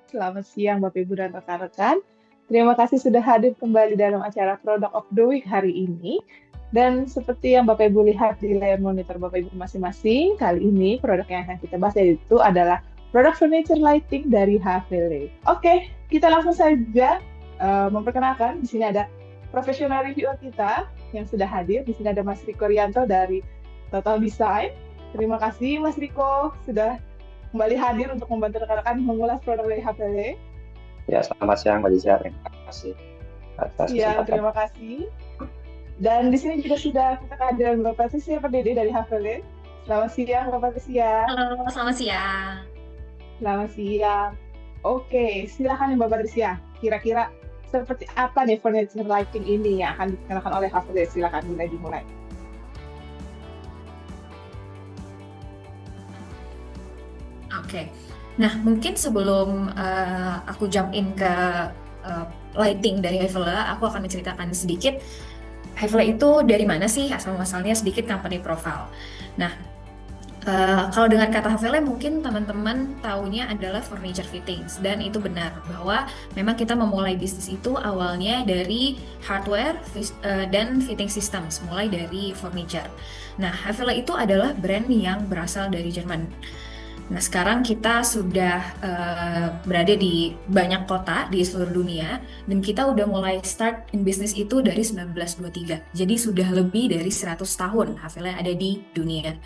Selamat siang Bapak Ibu dan rekan-rekan. Terima kasih sudah hadir kembali dalam acara Product of the Week hari ini. Dan seperti yang Bapak Ibu lihat di layar monitor Bapak Ibu masing-masing, kali ini produk yang akan kita bahas yaitu adalah produk furniture lighting dari Havele. Oke, kita langsung saja memperkenalkan. Di sini ada profesional reviewer kita yang sudah hadir. Di sini ada Mas Riko Rianto dari Total Design. Terima kasih Mas Riko sudah kembali hadir untuk membantu rekan-rekan mengulas produk dari Havele. Ya, selamat siang Mbak Desya. Terima kasih atas Ya, kesempatan. terima kasih. Dan di sini juga sudah kita kehadiran Bapak Patricia Perdede dari Havele. Selamat siang, Bapak Patricia. Halo, selamat siang. Selamat siang. Oke, silakan Bapak Patricia. Kira-kira seperti apa nih furniture lighting ini yang akan dikenakan oleh Havele? Silakan dimulai. Oke. Nah, mungkin sebelum aku jump in ke lighting dari Havele, aku akan menceritakan sedikit Havele itu dari mana sih, asal-muasalnya, sedikit company profile. Nah, kalau dengan kata Havele mungkin teman-teman taunya adalah furniture fittings, dan itu benar bahwa memang kita memulai bisnis itu awalnya dari hardware dan fitting systems, mulai dari furniture. Nah, Havele itu adalah brand yang berasal dari Jerman. Nah, sekarang kita sudah berada di banyak kota di seluruh dunia, dan kita udah mulai start in business itu dari 1923. Jadi sudah lebih dari 100 tahun Havele ada di dunia.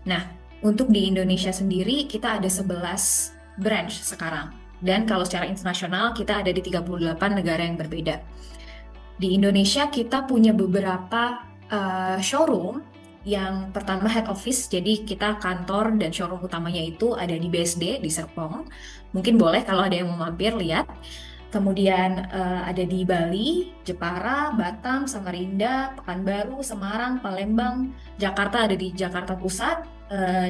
Nah, untuk di Indonesia sendiri kita ada 11 branch sekarang. Dan kalau secara internasional kita ada di 38 negara yang berbeda. Di Indonesia kita punya beberapa showroom. Yang pertama head office, jadi kita kantor dan showroom utamanya itu ada di BSD, di Serpong. Mungkin boleh kalau ada yang mau mampir lihat. Kemudian ada di Bali, Jepara, Batam, Samarinda, Pekanbaru, Semarang, Palembang, Jakarta ada di Jakarta Pusat,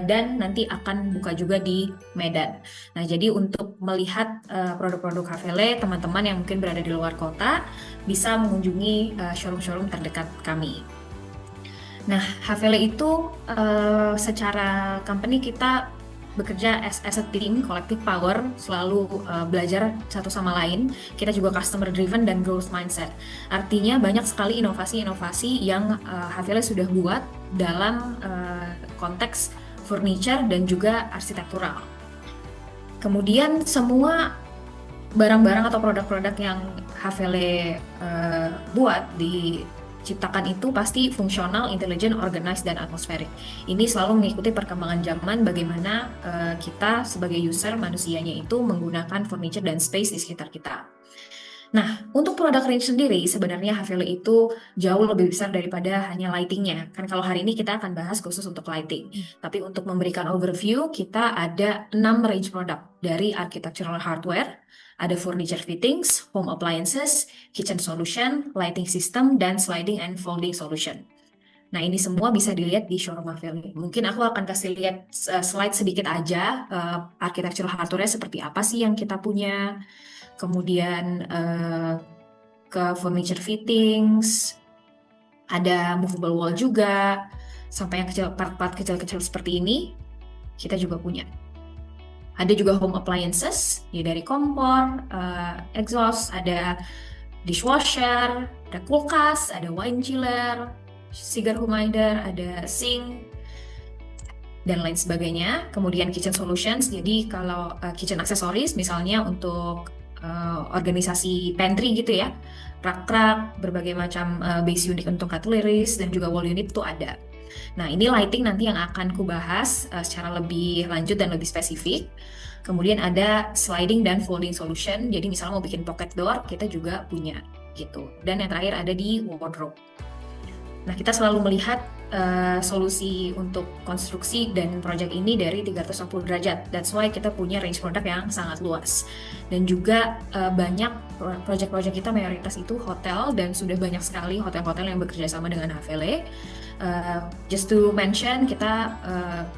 dan nanti akan buka juga di Medan. Nah, jadi untuk melihat produk-produk Havele, teman-teman yang mungkin berada di luar kota bisa mengunjungi showroom-showroom terdekat kami. Nah, Havele itu secara company kita bekerja as a team, collective power, selalu belajar satu sama lain. Kita juga customer driven dan growth mindset. Artinya banyak sekali inovasi-inovasi yang Havele sudah buat dalam konteks furniture dan juga arsitektural. Kemudian semua barang-barang atau produk-produk yang Havele buat diciptakan itu pasti fungsional, intelligent, organized, dan atmosferik. Ini selalu mengikuti perkembangan zaman, bagaimana kita sebagai user manusianya itu menggunakan furniture dan space di sekitar kita. Nah, untuk produk range sendiri sebenarnya Havele itu jauh lebih besar daripada hanya lightingnya. Kan kalau hari ini kita akan bahas khusus untuk lighting. Tapi untuk memberikan overview, kita ada 6 range produk dari architectural hardware, ada furniture fittings, home appliances, kitchen solution, lighting system, dan sliding and folding solution. Nah, ini semua bisa dilihat di showroom Havele. Mungkin aku akan kasih lihat slide sedikit aja, architectural hardware seperti apa sih yang kita punya. Kemudian ke furniture fittings, ada movable wall juga, sampai yang kecil, part-part kecil-kecil seperti ini, kita juga punya. Ada juga home appliances, ya dari kompor, exhaust, ada dishwasher, ada kulkas, ada wine chiller, cigar humidor, ada sink, dan lain sebagainya. Kemudian kitchen solutions, jadi kalau kitchen accessories misalnya untuk organisasi pantry gitu ya, rak-rak, berbagai macam base unit untuk cutleries, dan juga wall unit itu ada. Nah, ini lighting nanti yang akan kubahas secara lebih lanjut dan lebih spesifik. Kemudian ada sliding dan folding solution, jadi misalnya mau bikin pocket door, kita juga punya gitu. Dan yang terakhir ada di wardrobe. Nah, kita selalu melihat solusi untuk konstruksi dan proyek ini dari 360 derajat. That's why kita punya range produk yang sangat luas. Dan juga banyak proyek-proyek kita mayoritas itu hotel, dan sudah banyak sekali hotel-hotel yang bekerja sama dengan Havele. Just to mention, kita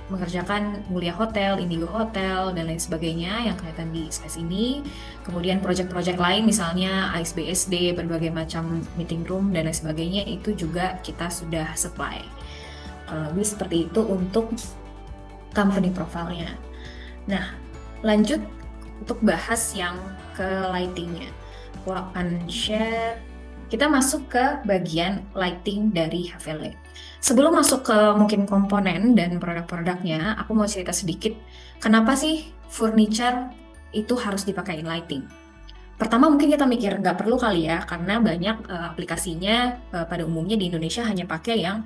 mengerjakan Mulia Hotel, Indigo Hotel, dan lain sebagainya yang kelihatan di space ini. Kemudian proyek-proyek lain misalnya ASBSD, berbagai macam meeting room, dan lain sebagainya, itu juga kita sudah supply. Lebih seperti itu untuk company profile-nya. Nah, lanjut untuk bahas yang ke lightingnya. Aku akan share. Kita masuk ke bagian lighting dari Havele. Sebelum masuk ke mungkin komponen dan produk-produknya, aku mau cerita sedikit kenapa sih furniture itu harus dipakai lighting. Pertama mungkin kita mikir nggak perlu kali ya, karena banyak aplikasinya pada umumnya di Indonesia hanya pakai yang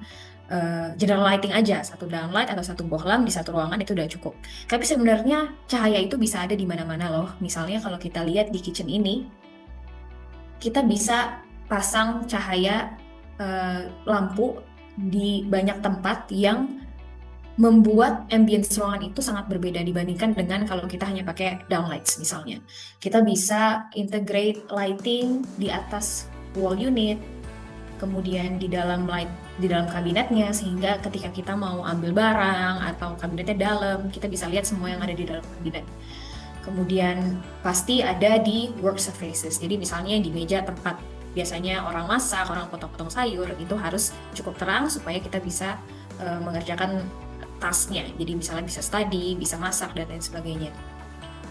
general lighting aja, satu downlight atau satu bohlam di satu ruangan itu udah cukup. Tapi sebenarnya cahaya itu bisa ada di mana-mana loh. Misalnya kalau kita lihat di kitchen ini, kita bisa pasang cahaya lampu di banyak tempat yang membuat ambience ruangan itu sangat berbeda dibandingkan dengan kalau kita hanya pakai downlights misalnya. Kita bisa integrate lighting di atas wall unit, kemudian di dalam kabinetnya, sehingga ketika kita mau ambil barang atau kabinetnya dalam, kita bisa lihat semua yang ada di dalam kabinet. Kemudian pasti ada di work surfaces, jadi misalnya di meja tempat biasanya orang masak, orang potong-potong sayur, itu harus cukup terang supaya kita bisa mengerjakan tasknya, jadi misalnya bisa study, bisa masak, dan lain sebagainya.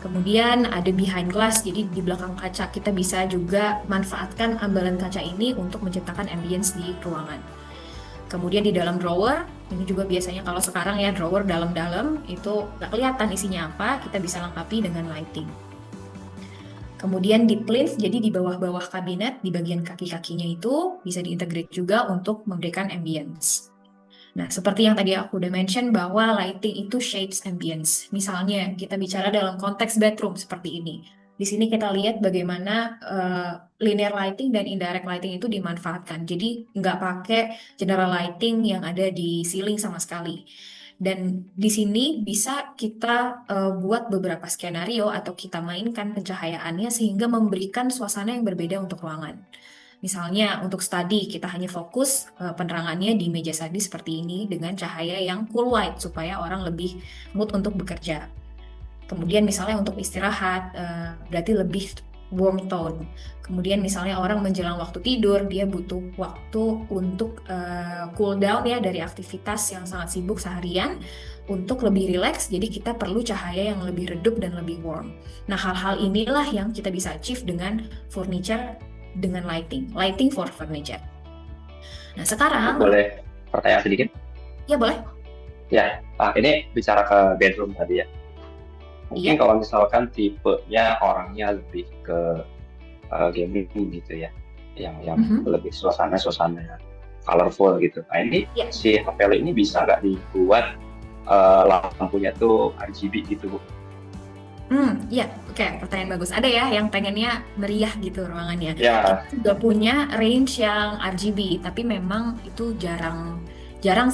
Kemudian ada behind glass, jadi di belakang kaca kita bisa juga manfaatkan ambalan kaca ini untuk menciptakan ambience di ruangan. Kemudian di dalam drawer, ini juga biasanya kalau sekarang ya drawer dalam-dalam itu nggak kelihatan isinya apa, kita bisa lengkapi dengan lighting. Kemudian di plinth, jadi di bawah-bawah kabinet, di bagian kaki-kakinya itu bisa diintegrate juga untuk memberikan ambience. Nah, seperti yang tadi aku udah mention bahwa lighting itu shapes ambience. Misalnya, kita bicara dalam konteks bedroom seperti ini. Di sini kita lihat bagaimana linear lighting dan indirect lighting itu dimanfaatkan. Jadi, nggak pakai general lighting yang ada di ceiling sama sekali. Dan di sini bisa kita buat beberapa skenario atau kita mainkan pencahayaannya sehingga memberikan suasana yang berbeda untuk ruangan. Misalnya untuk study, kita hanya fokus penerangannya di meja study seperti ini dengan cahaya yang cool white supaya orang lebih mood untuk bekerja. Kemudian misalnya untuk istirahat, berarti lebih warm tone. Kemudian misalnya orang menjelang waktu tidur, dia butuh waktu untuk cool down ya dari aktivitas yang sangat sibuk seharian untuk lebih rileks, jadi kita perlu cahaya yang lebih redup dan lebih warm. Nah, hal-hal inilah yang kita bisa achieve dengan furniture dengan lighting for furniture. Nah, sekarang boleh pertanyaan sedikit? Ya, boleh. Ya, ini bicara ke bedroom tadi ya. Mungkin kalau misalkan tipenya orangnya lebih ke gaming gitu ya, yang lebih suasana colorful gitu. Nah, ini si Havele ini bisa nggak dibuat lampunya tuh RGB gitu, Bu? Iya, oke, pertanyaan bagus. Ada ya yang pengennya meriah gitu ruangannya. Ya. Kita juga punya range yang RGB, tapi memang itu jarang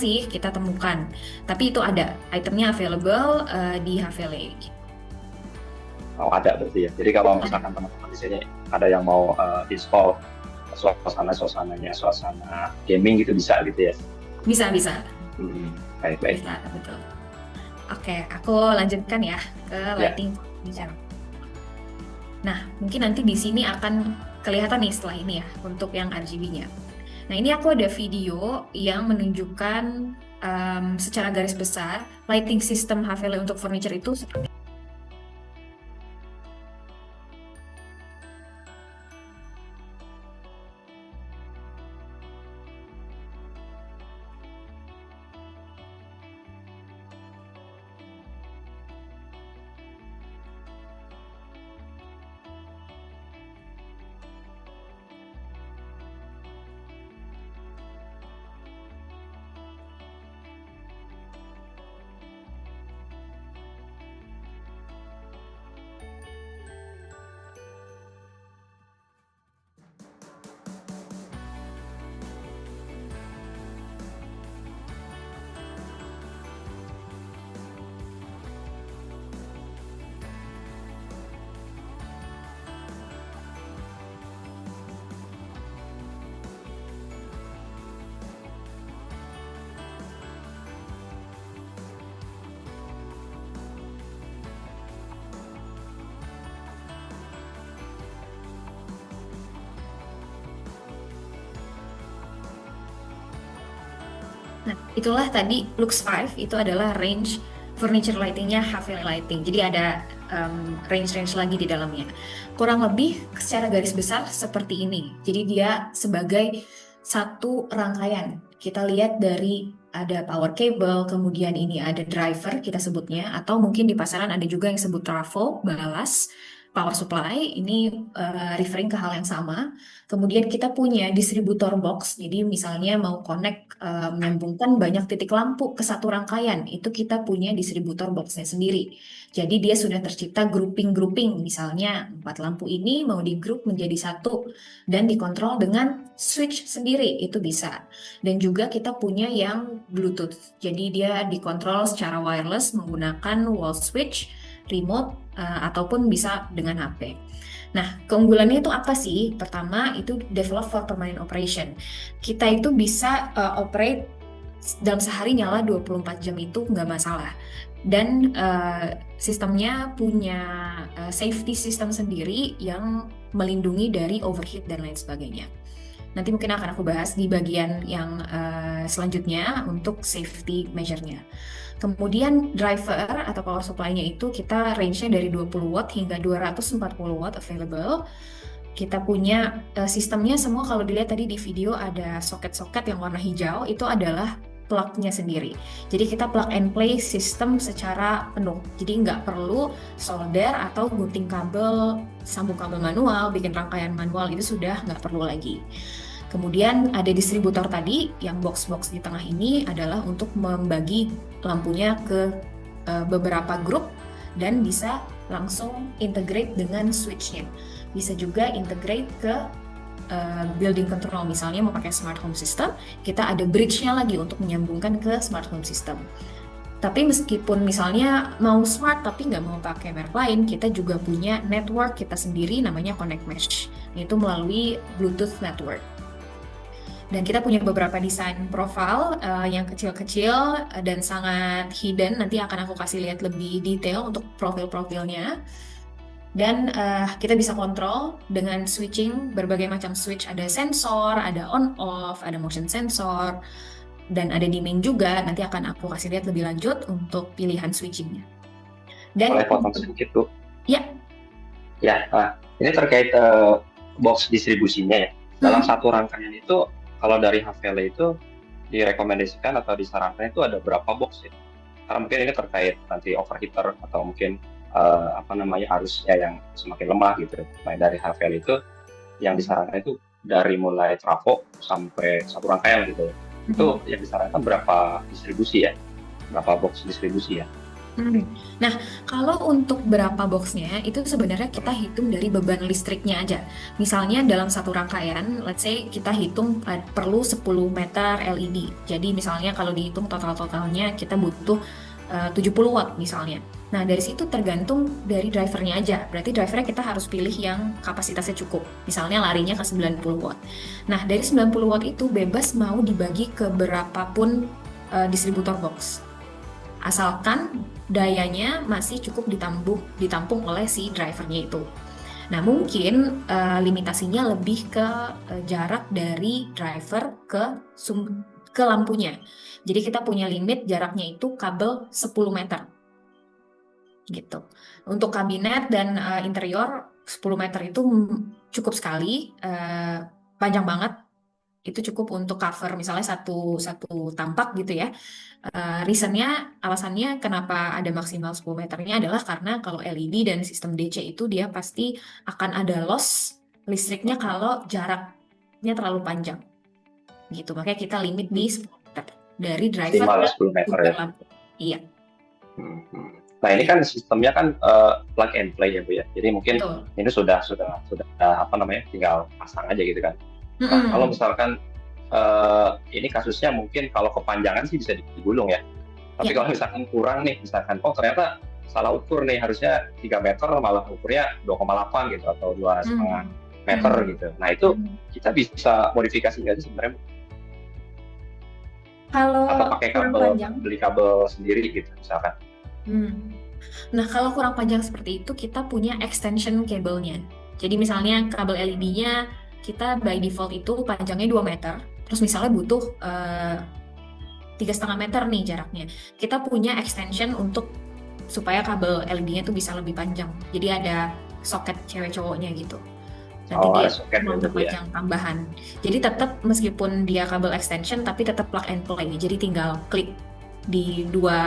sih kita temukan. Tapi itu ada, itemnya available di Havele. Oh, ada berarti ya. Jadi kalau misalkan teman-teman di sini ada yang mau install suasana gaming gitu bisa gitu ya? Bisa. Baik. Bisa, betul. Oke, aku lanjutkan ya ke lighting furniture. Nah, mungkin nanti di sini akan kelihatan nih setelah ini ya untuk yang RGB-nya. Nah, ini aku ada video yang menunjukkan secara garis besar lighting system Havele untuk furniture itu seperti. Nah, itulah tadi Lux 5 itu adalah range furniture lightingnya Havele Lighting. Jadi ada range-range lagi di dalamnya. Kurang lebih secara garis besar seperti ini. Jadi dia sebagai satu rangkaian. Kita lihat dari ada power cable, kemudian ini ada driver kita sebutnya, atau mungkin di pasaran ada juga yang sebut trafo, balas, power supply, ini referring ke hal yang sama. Kemudian kita punya distributor box, jadi misalnya mau connect, menyambungkan banyak titik lampu ke satu rangkaian, itu kita punya distributor boxnya sendiri. Jadi dia sudah tercipta grouping-grouping, misalnya 4 lampu ini mau di group menjadi satu dan dikontrol dengan switch sendiri, itu bisa. Dan juga kita punya yang Bluetooth, jadi dia dikontrol secara wireless menggunakan wall switch, remote, ataupun bisa dengan HP. Nah, keunggulannya itu apa sih? Pertama, itu develop for permanent operation. Kita itu bisa operate dalam sehari nyala 24 jam itu nggak masalah. Dan sistemnya punya safety system sendiri yang melindungi dari overheat dan lain sebagainya. Nanti mungkin akan aku bahas di bagian yang selanjutnya untuk safety measure-nya. Kemudian driver atau power supply-nya itu kita range-nya dari 20 watt hingga 240 watt available. Kita punya sistemnya semua, kalau dilihat tadi di video ada soket-soket yang warna hijau, itu adalah plug-nya sendiri. Jadi kita plug and play sistem secara penuh. Jadi nggak perlu solder atau gunting kabel, sambung kabel manual, bikin rangkaian manual, itu sudah nggak perlu lagi. Kemudian ada distributor tadi, yang box-box di tengah ini adalah untuk membagi lampunya ke beberapa grup dan bisa langsung integrate dengan switch-nya. Bisa juga integrate ke building control, misalnya mau pakai smart home system, kita ada bridge-nya lagi untuk menyambungkan ke smart home system. Tapi meskipun misalnya mau smart tapi nggak mau pakai merek lain, kita juga punya network kita sendiri namanya Connect Mesh, yaitu melalui Bluetooth network. Dan kita punya beberapa desain profile yang kecil-kecil dan sangat hidden. Nanti akan aku kasih lihat lebih detail untuk profil-profilnya. Dan kita bisa kontrol dengan switching, berbagai macam switch. Ada sensor, ada on-off, ada motion sensor, dan ada dimming juga. Nanti akan aku kasih lihat lebih lanjut untuk pilihan switchingnya. Dan boleh potong sedikit, Bu? Ya. Ya, ini terkait box distribusinya ya. Dalam satu rangkaian itu, kalau dari HVL itu direkomendasikan atau disarankan itu ada berapa box ya? Karena mungkin ini terkait nanti overheater atau mungkin arusnya yang semakin lemah gitu. Nah, dari HVL itu yang disarankan itu dari mulai trafo sampai satu rangkaian gitu. Itu yang disarankan berapa distribusi ya? Berapa box distribusi ya? Nah, kalau untuk berapa boxnya, itu sebenarnya kita hitung dari beban listriknya aja. Misalnya dalam satu rangkaian, let's say kita hitung perlu 10 meter LED. Jadi misalnya kalau dihitung total-totalnya kita butuh 70 watt misalnya. Nah, dari situ tergantung dari drivernya aja. Berarti drivernya kita harus pilih yang kapasitasnya cukup. Misalnya larinya ke 90 watt. Nah, dari 90 watt itu bebas mau dibagi ke berapapun distributor box. Asalkan dayanya masih cukup ditampung oleh si drivernya itu. Nah, mungkin limitasinya lebih ke jarak dari driver ke lampunya. Jadi kita punya limit jaraknya itu kabel 10 meter. Gitu. Untuk kabinet dan interior 10 meter itu cukup sekali, panjang banget. Itu cukup untuk cover misalnya satu tampak gitu ya. Alasannya kenapa ada maksimal 10 meternya adalah karena kalau LED dan sistem DC itu dia pasti akan ada loss listriknya kalau jaraknya terlalu panjang gitu. Makanya kita limit di 10 meter dari driver ke 10 meter ya. Lampu. Iya. Nah, ini kan sistemnya kan plug and play ya, Bu ya. Jadi mungkin ini sudah tinggal pasang aja gitu kan. Nah, kalau misalkan ini kasusnya mungkin kalau kepanjangan sih bisa digulung ya. Tapi kalau misalkan kurang nih, misalkan ternyata salah ukur nih, harusnya 3 meter malah ukurnya 2,8 gitu atau 2,5 meter gitu. Nah, itu kita bisa modifikasi nggak sih sebenarnya? Kalau atau pakai kabel, beli kabel sendiri gitu misalkan. Nah, kalau kurang panjang seperti itu kita punya extension kabelnya. Jadi misalnya kabel LED-nya kita by default itu panjangnya 2 meter, terus misalnya butuh 3,5 meter nih jaraknya. Kita punya extension untuk supaya kabel LED-nya tuh bisa lebih panjang. Jadi ada soket cewek cowoknya gitu. Nanti ada dia soket mau gitu ya. yang tambahan. Jadi tetap meskipun dia kabel extension tapi tetap plug and play. Jadi tinggal klik di dua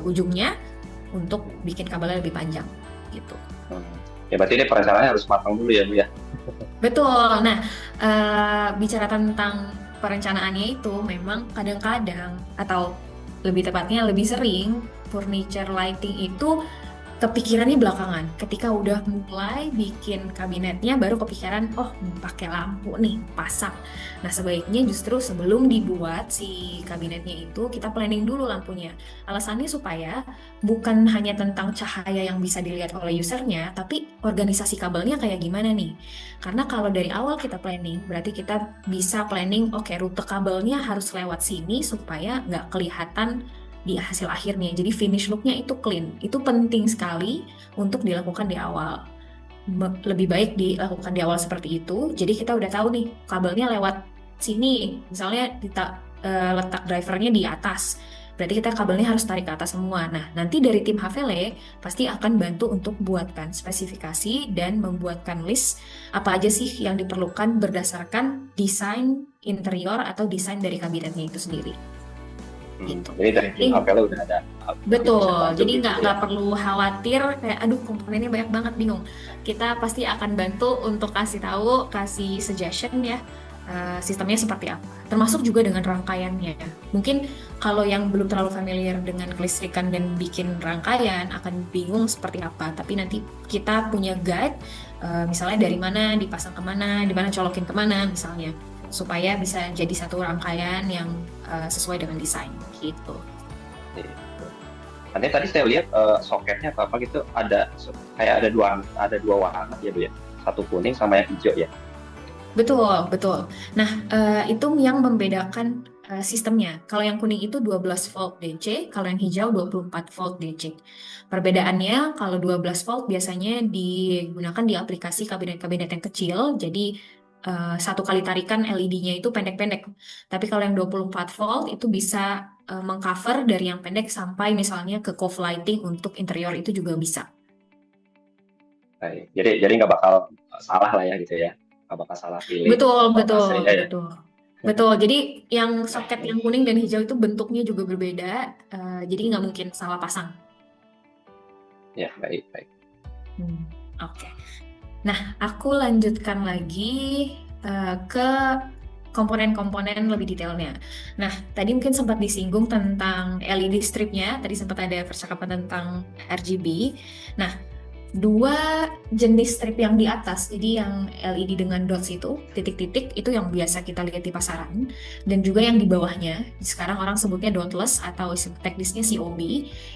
ujungnya untuk bikin kabelnya lebih panjang gitu. Ya berarti ini perencanaannya harus matang dulu ya Bu ya. Betul. Nah, bicara tentang perencanaannya itu memang kadang-kadang atau lebih tepatnya lebih sering furniture lighting itu kepikirannya belakangan. Ketika udah mulai bikin kabinetnya baru kepikiran, oh pakai lampu nih, pasang. Nah sebaiknya justru sebelum dibuat si kabinetnya itu kita planning dulu lampunya. Alasannya supaya bukan hanya tentang cahaya yang bisa dilihat oleh usernya, tapi organisasi kabelnya kayak gimana nih. Karena kalau dari awal kita planning, berarti kita bisa planning, oke, rute kabelnya harus lewat sini supaya nggak kelihatan di hasil akhirnya. Jadi finish look-nya itu clean. Itu penting sekali untuk dilakukan di awal. Lebih baik dilakukan di awal seperti itu. Jadi kita udah tahu nih kabelnya lewat sini. Misalnya kita letak drivernya di atas. Berarti kita kabelnya harus tarik ke atas semua. Nah, nanti dari tim HVLE pasti akan bantu untuk buatkan spesifikasi dan membuatkan list apa aja sih yang diperlukan berdasarkan desain interior atau desain dari kabinetnya itu sendiri. Gitu. Jadi dari tim HVLE udah ada. Betul, jadi nggak perlu khawatir kayak aduh komponennya banyak banget bingung. Kita pasti akan bantu untuk kasih tahu, kasih suggestion ya sistemnya seperti apa. Termasuk juga dengan rangkaiannya. Mungkin kalau yang belum terlalu familiar dengan kelistrikan dan bikin rangkaian akan bingung seperti apa. Tapi nanti kita punya guide, misalnya dari mana dipasang kemana, di mana colokin kemana misalnya, supaya bisa jadi satu rangkaian yang sesuai dengan desain gitu. Nanti tadi saya lihat soketnya apa gitu ada kayak ada dua warna ya Bu ya, satu kuning sama yang hijau ya. Betul. Nah itu yang membedakan sistemnya. Kalau yang kuning itu 12 volt DC, kalau yang hijau 24 volt DC. Perbedaannya kalau 12 volt biasanya digunakan di aplikasi kabinet-kabinet yang kecil, jadi satu kali tarikan LED-nya itu pendek-pendek. Tapi kalau yang 24 volt itu bisa mengcover dari yang pendek sampai misalnya ke cove lighting untuk interior itu juga bisa. Baik. Jadi nggak bakal salah lah ya gitu ya. Nggak bakal salah pilih. Betul. Jadi yang soket yang kuning dan hijau itu bentuknya juga berbeda. Jadi nggak mungkin salah pasang. Ya, baik. Oke. Nah, aku lanjutkan lagi ke komponen-komponen lebih detailnya. Nah, tadi mungkin sempat disinggung tentang LED stripnya, tadi sempat ada percakapan tentang RGB. Nah, dua jenis strip yang di atas, jadi yang LED dengan dots itu, titik-titik, itu yang biasa kita lihat di pasaran, dan juga yang di bawahnya, sekarang orang sebutnya dotless atau teknisnya COB,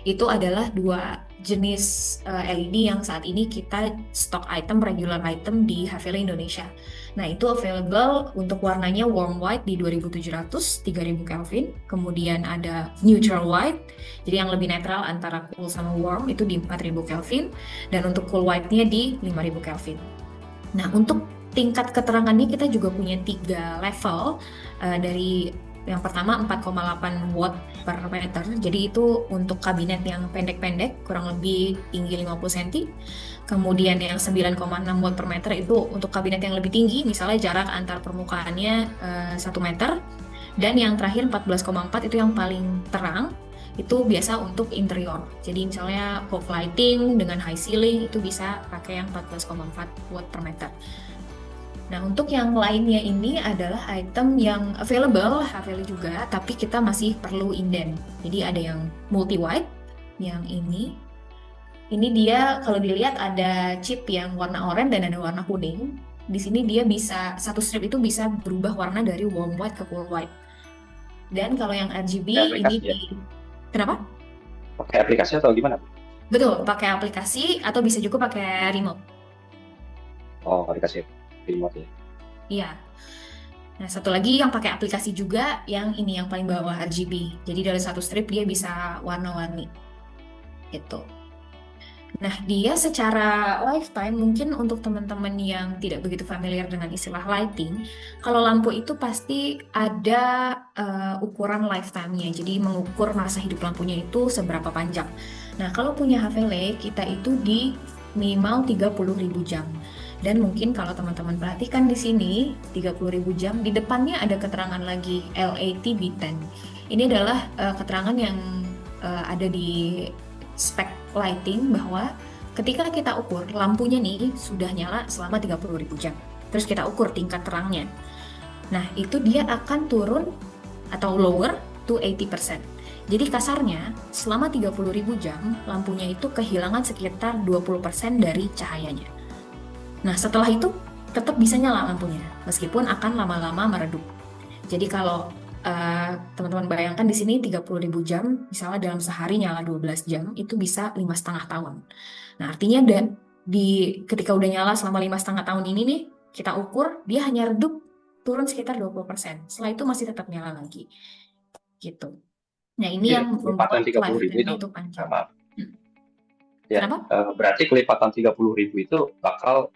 itu adalah dua jenis LED yang saat ini kita stock item, regular item di HVLE Indonesia. Nah, itu available untuk warnanya warm white di 2700, 3000 Kelvin. Kemudian ada neutral white, jadi yang lebih netral antara cool sama warm itu di 4000 Kelvin. Dan untuk cool white-nya di 5000 Kelvin. Nah, untuk tingkat keterangannya kita juga punya 3 level. Dari yang pertama 4,8 watt per meter. Jadi itu untuk kabinet yang pendek-pendek, kurang lebih tinggi 50 cm. Kemudian yang 9,6 watt per meter itu untuk kabinet yang lebih tinggi, misalnya jarak antar permukaannya 1 meter. Dan yang terakhir 14,4 itu yang paling terang, itu biasa untuk interior. Jadi misalnya cove lighting dengan high ceiling itu bisa pakai yang 14,4 watt per meter. Nah, untuk yang lainnya ini adalah item yang available HVLE juga, tapi kita masih perlu inden. Jadi ada yang multi white, yang ini. Ini dia kalau dilihat ada chip yang warna oranye dan ada warna kuning. Di sini dia bisa satu strip itu bisa berubah warna dari warm white ke cool white. Dan kalau yang RGB ini kenapa? Pakai aplikasi atau gimana? Betul, pakai aplikasi atau bisa juga pakai remote. Oh, aplikasi remote ya. Iya. Nah, satu lagi yang pakai aplikasi juga yang ini yang paling bawah RGB. Jadi dari satu strip dia bisa warna-warni. Gitu. Nah, dia secara lifetime mungkin untuk teman-teman yang tidak begitu familiar dengan istilah lighting, kalau lampu itu pasti ada ukuran lifetime-nya. Jadi mengukur masa hidup lampunya itu seberapa panjang. Nah, kalau punya HVLE kita itu di minimal 30.000 jam. Dan mungkin kalau teman-teman perhatikan di sini 30.000 jam, di depannya ada keterangan lagi LATB10. Ini adalah keterangan yang ada di spek lighting bahwa ketika kita ukur lampunya nih sudah nyala selama 30.000 jam. Terus kita ukur tingkat terangnya. Nah, itu dia akan turun atau lower to 80%. Jadi kasarnya selama 30.000 jam lampunya itu kehilangan sekitar 20% dari cahayanya. Nah, setelah itu tetap bisa nyala lampunya meskipun akan lama-lama meredup. Jadi kalau teman-teman bayangkan di sini 30.000 jam, misalnya dalam sehari nyala 12 jam, itu bisa 5,5 tahun. Nah, artinya ketika udah nyala selama 5,5 tahun ini nih, kita ukur, dia hanya redup turun sekitar 20%. Setelah itu masih tetap nyala lagi. Gitu. Nah, ini yang kelipatan membuat 30.000 lifetime itu panjang. Ya, Kenapa? Berarti kelipatan 30.000 itu bakal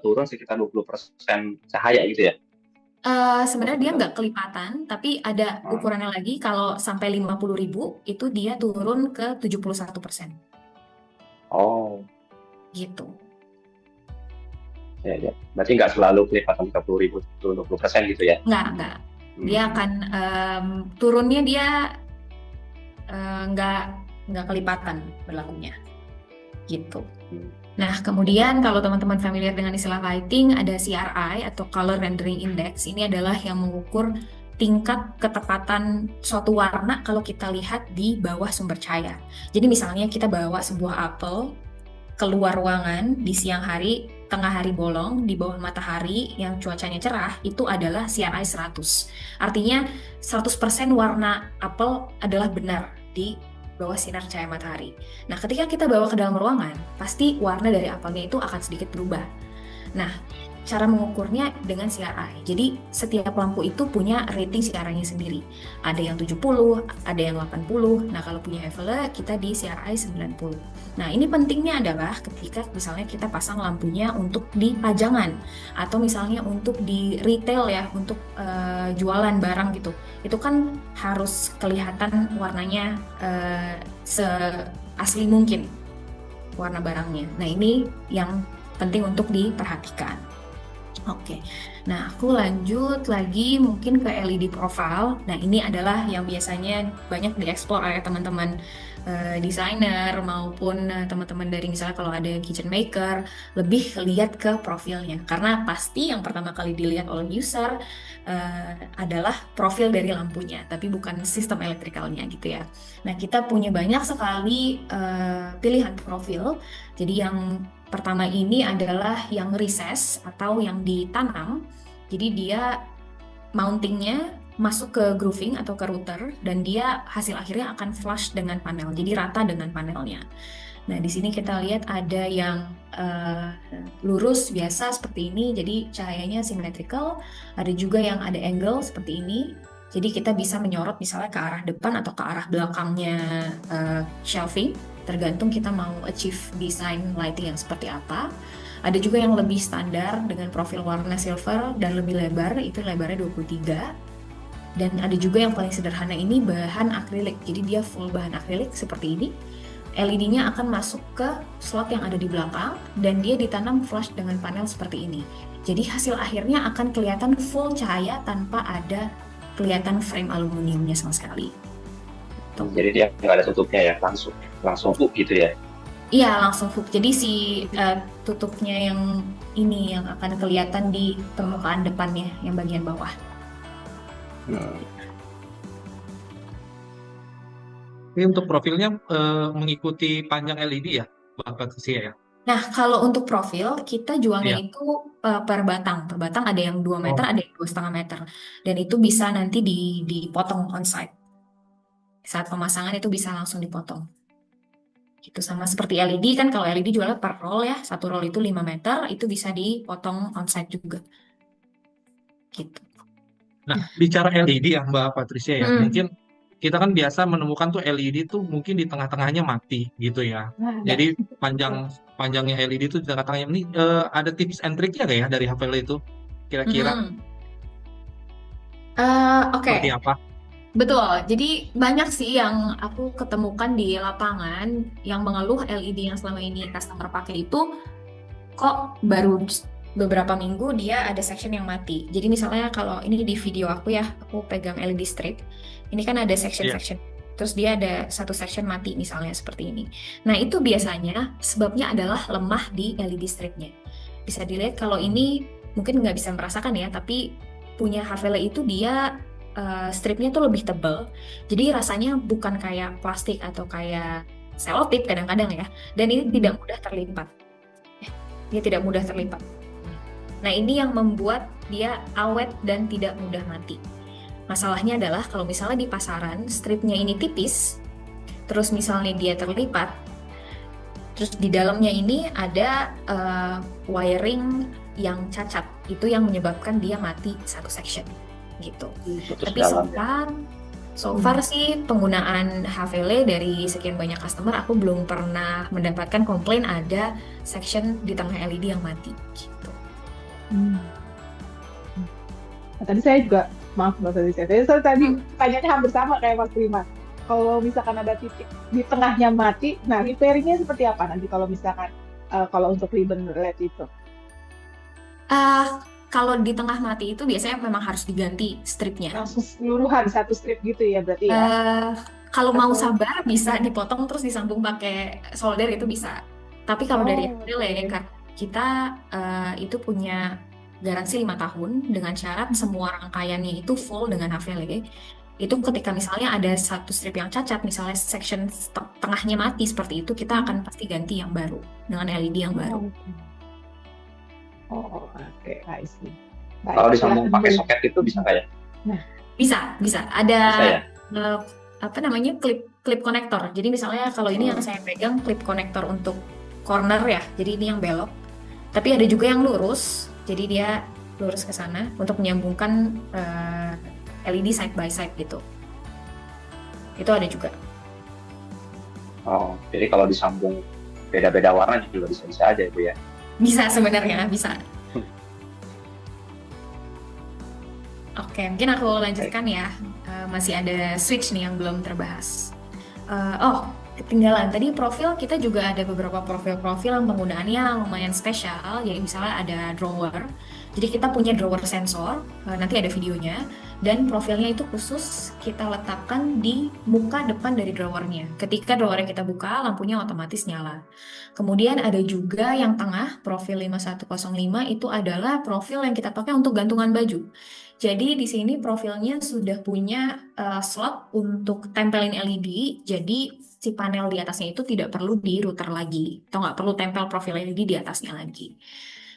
turun sekitar 20% cahaya gitu ya? Sebenarnya dia nggak kelipatan, tapi ada ukurannya lagi. Kalau sampai 50.000 itu dia turun ke 71%. Oh, Gitu. ya. Berarti nggak selalu kelipatan 30.000 turun 20% gitu ya? Nggak. Dia akan turunnya dia nggak kelipatan berlakunya. Gitu. Nah, kemudian kalau teman-teman familiar dengan istilah lighting, ada CRI atau Color Rendering Index. Ini adalah yang mengukur tingkat ketepatan suatu warna kalau kita lihat di bawah sumber cahaya. Jadi misalnya kita bawa sebuah apel keluar ruangan di siang hari, tengah hari bolong, di bawah matahari yang cuacanya cerah, itu adalah CRI 100. Artinya 100% warna apel adalah benar di bawah sinar cahaya matahari. Nah, ketika kita bawa ke dalam ruangan, pasti warna dari apelnya itu akan sedikit berubah. Nah, cara mengukurnya dengan CRI. Jadi, setiap lampu itu punya rating CRI-nya sendiri. Ada yang 70, ada yang 80. Nah, kalau punya Hevela, kita di CRI 90. Nah, ini pentingnya adalah ketika misalnya kita pasang lampunya untuk di pajangan atau misalnya untuk di retail ya, untuk jualan barang gitu. Itu kan harus kelihatan warnanya seasli mungkin warna barangnya. Nah, ini yang penting untuk diperhatikan. Oke, nah aku lanjut lagi mungkin ke LED profile. Nah, ini adalah yang biasanya banyak dieksplor oleh teman-teman desainer maupun teman-teman dari misalnya kalau ada kitchen maker, lebih lihat ke profilnya. Karena pasti yang pertama kali dilihat oleh user adalah profil dari lampunya, tapi bukan sistem elektrikalnya gitu ya. Nah, kita punya banyak sekali pilihan profil. Jadi yang pertama ini adalah yang recess atau yang ditanam. Jadi dia mountingnya masuk ke grooving atau ke router dan dia hasil akhirnya akan flush dengan panel. Jadi rata dengan panelnya. Nah, di sini kita lihat ada yang lurus biasa seperti ini. Jadi cahayanya symmetrical. Ada juga yang ada angle seperti ini. Jadi kita bisa menyorot misalnya ke arah depan atau ke arah belakangnya shelving. Tergantung kita mau achieve desain lighting yang seperti apa. Ada juga yang lebih standar dengan profil warna silver dan lebih lebar, itu lebarnya 23. Dan ada juga yang paling sederhana ini bahan akrilik, jadi dia full bahan akrilik seperti ini. LED-nya akan masuk ke slot yang ada di belakang dan dia ditanam flush dengan panel seperti ini. Jadi hasil akhirnya akan kelihatan full cahaya tanpa ada kelihatan frame aluminiumnya sama sekali. Jadi dia nggak ada tutupnya ya, langsung hook gitu ya? Iya, langsung hook. Jadi si tutupnya yang ini yang akan kelihatan di permukaan depannya, yang bagian bawah. Ini untuk profilnya mengikuti panjang LED ya, Mbak Patricia ya? Nah, kalau untuk profil, kita jualnya itu per batang. Per batang ada yang 2 meter, ada yang 2,5 meter. Dan itu bisa nanti dipotong on-site. Saat pemasangan itu bisa langsung dipotong. Gitu, sama seperti LED kan, kalau LED jualnya per roll ya, 1 roll itu 5 meter, itu bisa dipotong on-site juga. Gitu. Nah, bicara LED ya Mbak Patricia ya, mungkin kita kan biasa menemukan tuh LED tuh mungkin di tengah-tengahnya mati gitu ya. Nah, Jadi panjangnya LED itu di tengah-tengahnya ini ada tips and triknya nggak ya dari HVL itu? Kira-kira Oke. seperti apa? Betul, jadi banyak sih yang aku ketemukan di lapangan yang mengeluh LED yang selama ini customer pakai itu kok baru beberapa minggu dia ada section yang mati. Jadi misalnya kalau ini di video aku ya, aku pegang LED strip, ini kan ada section-section, terus dia ada satu section mati misalnya seperti ini. Nah itu biasanya sebabnya adalah lemah di LED stripnya. Bisa dilihat kalau ini mungkin nggak bisa merasakan ya, tapi punya HVL itu dia stripnya tuh lebih tebal, jadi rasanya bukan kayak plastik atau kayak selotip kadang-kadang ya, dan ini tidak mudah terlipat. Dia tidak mudah terlipat. Nah ini yang membuat dia awet dan tidak mudah mati. Masalahnya adalah kalau misalnya di pasaran stripnya ini tipis, terus misalnya dia terlipat, terus di dalamnya ini ada wiring yang cacat, itu yang menyebabkan dia mati satu section. Gitu. Tapi so far sih penggunaan HVL dari sekian banyak customer aku belum pernah mendapatkan komplain ada section di tengah LED yang mati gitu. Nah, tadi saya juga maaf Mbak Felicia, tadi pertanyaannya hampir sama kayak Mas Prima. Kalau misalkan ada titik di tengahnya mati, nah repairingnya seperti apa nanti kalau misalkan kalau untuk ribbon LED itu? Kalau di tengah mati itu biasanya memang harus diganti stripnya. Langsung keseluruhan satu strip gitu ya berarti ya? Kalau mau sabar bisa dipotong terus disambung pakai solder itu bisa. Tapi kalau dari HVL ya, kita itu punya garansi 5 tahun dengan syarat semua rangkaiannya itu full dengan HVL. Itu ketika misalnya ada satu strip yang cacat, misalnya section tengahnya mati seperti itu, kita akan pasti ganti yang baru dengan LED yang baru. Oke, I see. Kalau disambung pakai soket itu bisa nggak ya? Bisa. Ada ya? Clip konektor. Jadi misalnya kalau ini yang saya pegang clip konektor untuk corner ya. Jadi ini yang belok. Tapi ada juga yang lurus. Jadi dia lurus ke sana untuk menyambungkan LED side by side gitu. Itu ada juga. Oh, jadi kalau disambung beda-beda warna juga bisa-bisa aja Bu ya? Bisa sebenarnya, bisa. Oke, mungkin aku lanjutkan ya. Masih ada switch nih yang belum terbahas. Ketinggalan. Tadi profil kita juga ada beberapa profil-profil yang penggunaannya lumayan spesial. Jadi misalnya ada drawer. Jadi kita punya drawer sensor, nanti ada videonya. Dan profilnya itu khusus kita letakkan di muka depan dari drawernya. Ketika drawernya kita buka, lampunya otomatis nyala. Kemudian ada juga yang tengah, profil 5105 itu adalah profil yang kita pakai untuk gantungan baju. Jadi di sini profilnya sudah punya slot untuk tempelin LED, jadi si panel di atasnya itu tidak perlu di router lagi, atau nggak perlu tempel profil LED di atasnya lagi.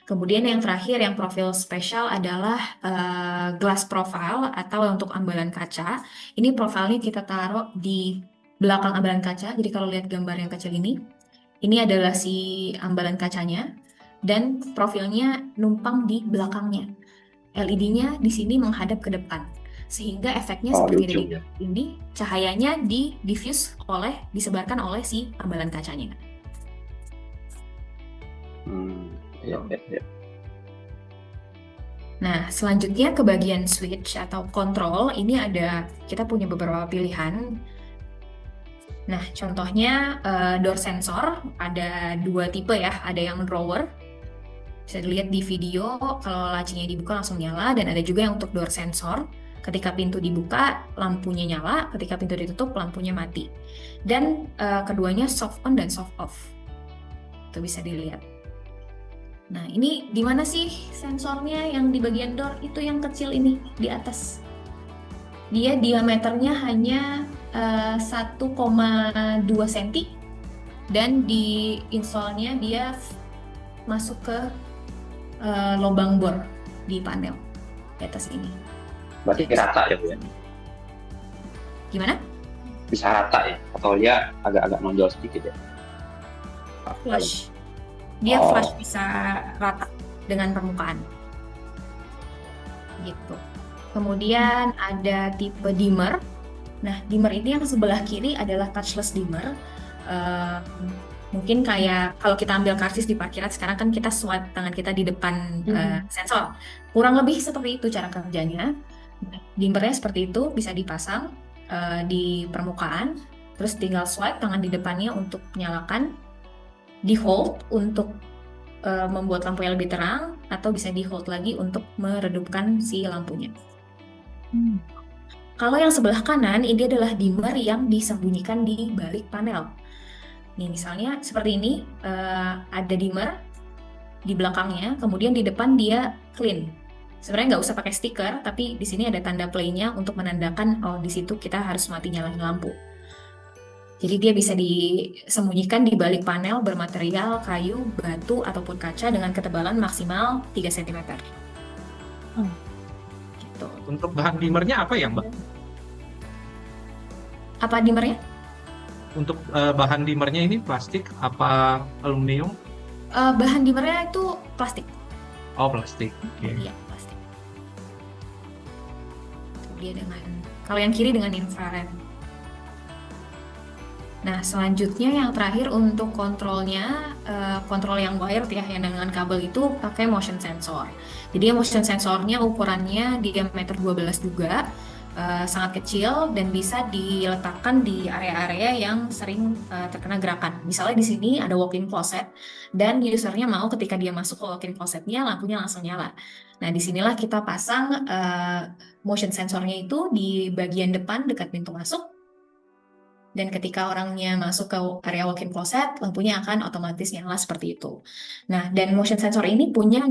Kemudian yang terakhir, yang profil spesial adalah glass profile atau untuk ambalan kaca. Ini profilnya kita taruh di belakang ambalan kaca, jadi kalau lihat gambar yang kecil ini adalah si ambalan kacanya, dan profilnya numpang di belakangnya. LED-nya di sini menghadap ke depan, sehingga efeknya seperti dari ini, cahayanya disebarkan oleh si ambalan kacanya. Ya. Nah, selanjutnya ke bagian switch atau kontrol, ini kita punya beberapa pilihan. Nah, contohnya door sensor, ada 2 tipe ya, ada yang drawer. Bisa dilihat di video, kalau lacinya dibuka langsung nyala, dan ada juga yang untuk door sensor. Ketika pintu dibuka, lampunya nyala, ketika pintu ditutup, lampunya mati. Dan keduanya soft on dan soft off. Itu bisa dilihat. Nah, ini di mana sih sensornya yang di bagian door? Itu yang kecil ini, di atas. Dia diameternya hanya 1,2 cm, dan di installnya dia masuk ke lubang bor di panel di atas ini. Berarti rata ya Bu ya? Gimana? Bisa rata ya? Atau dia agak-agak nonjol sedikit ya? Flush. Dia flush, bisa rata dengan permukaan. Gitu. Kemudian ada tipe dimmer. Nah, dimmer ini yang sebelah kiri adalah touchless dimmer. Mungkin kayak kalau kita ambil karcis di parkiran sekarang kan kita swipe tangan kita di depan sensor. Kurang lebih seperti itu cara kerjanya. Dimmernya seperti itu, bisa dipasang di permukaan, terus tinggal swipe tangan di depannya untuk menyalakan, di hold untuk membuat lampu yang lebih terang, atau bisa di hold lagi untuk meredupkan si lampunya. Kalau yang sebelah kanan, ini adalah dimmer yang disembunyikan di balik panel. Nih misalnya seperti ini, ada dimmer di belakangnya, kemudian di depan dia clean. Sebenarnya nggak usah pakai stiker, tapi di sini ada tanda play-nya untuk menandakan, oh di situ kita harus mati nyalain lampu. Jadi dia bisa disembunyikan di balik panel bermaterial kayu, batu, ataupun kaca dengan ketebalan maksimal 3 cm. Gitu. Untuk bahan dimmernya apa ya, Mbak? Apa dimmernya? Untuk bahan dimmernya ini plastik apa aluminium? Bahan dimmernya itu plastik. Oh, plastik. Oke. Iya, plastik. Dia kalau yang kiri dengan infrared. Nah, selanjutnya yang terakhir untuk kontrolnya, kontrol yang wired ya, yang dengan kabel itu pakai motion sensor. Jadi motion sensornya ukurannya diameter 12 juga, sangat kecil dan bisa diletakkan di area-area yang sering terkena gerakan. Misalnya di sini ada walk-in closet dan usernya mau ketika dia masuk ke walk-in closetnya lampunya langsung nyala. Nah, disinilah kita pasang motion sensornya itu di bagian depan dekat pintu masuk. Dan ketika orangnya masuk ke area walk-in closet, lampunya akan otomatis nyala seperti itu. Nah, dan motion sensor ini punya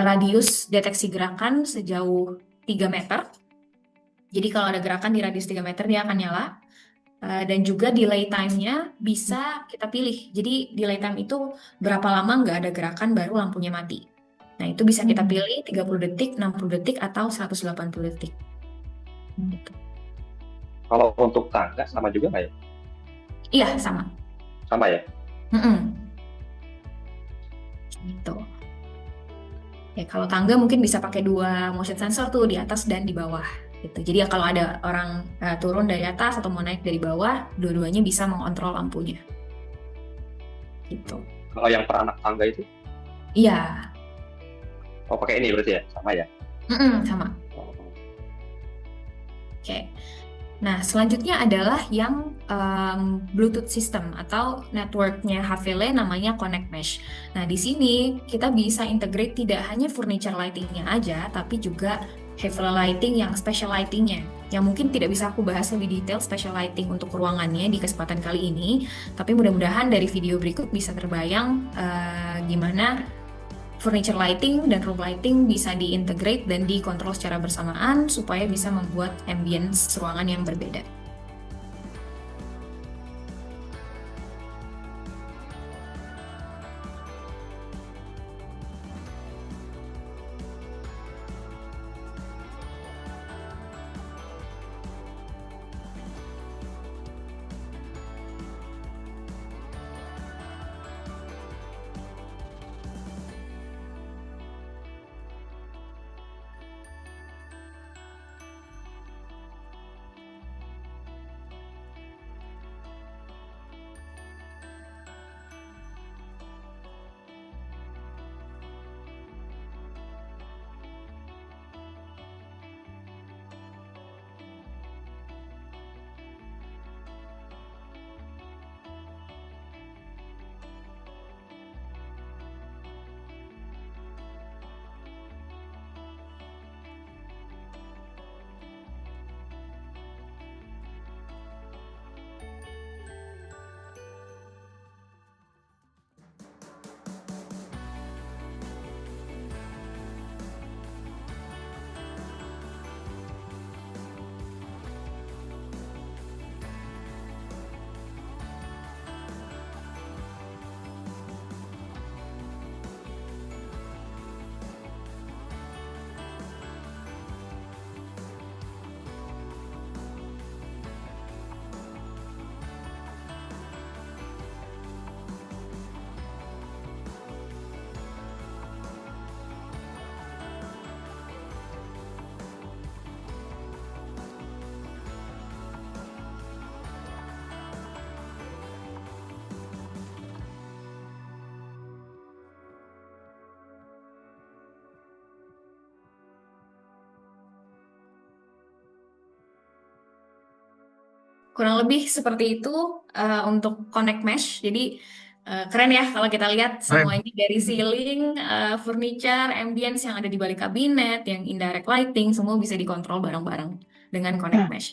radius deteksi gerakan sejauh 3 meter. Jadi kalau ada gerakan di radius 3 meter, dia akan nyala. Dan juga delay time-nya bisa kita pilih. Jadi delay time itu berapa lama nggak ada gerakan baru lampunya mati. Nah, itu bisa kita pilih 30 detik, 60 detik, atau 180 detik. Gitu. Kalau untuk tangga sama juga nggak ya? Iya, sama. Sama ya? Gitu. Ya, kalau tangga mungkin bisa pakai 2 motion sensor tuh, di atas dan di bawah. Gitu. Jadi ya kalau ada orang turun dari atas atau mau naik dari bawah, dua-duanya bisa mengontrol lampunya. Gitu. Kalau yang per anak tangga itu? Iya. Oh, pakai ini berarti ya? Sama ya? Sama. Oke. Nah, selanjutnya adalah yang Bluetooth system atau networknya HVLE namanya Connect Mesh. Nah, di sini kita bisa integrate tidak hanya furniture lighting-nya aja, tapi juga HVLE lighting yang special lighting-nya. Yang mungkin tidak bisa aku bahas lebih detail special lighting untuk ruangannya di kesempatan kali ini, tapi mudah-mudahan dari video berikut bisa terbayang gimana furniture lighting dan room lighting bisa diintegrate dan dikontrol secara bersamaan supaya bisa membuat ambience ruangan yang berbeda. Kurang lebih seperti itu untuk connect mesh. Jadi keren ya kalau kita lihat semuanya dari ceiling, furniture, ambience yang ada di balik kabinet, yang indirect lighting, semua bisa dikontrol bareng-bareng dengan connect mesh.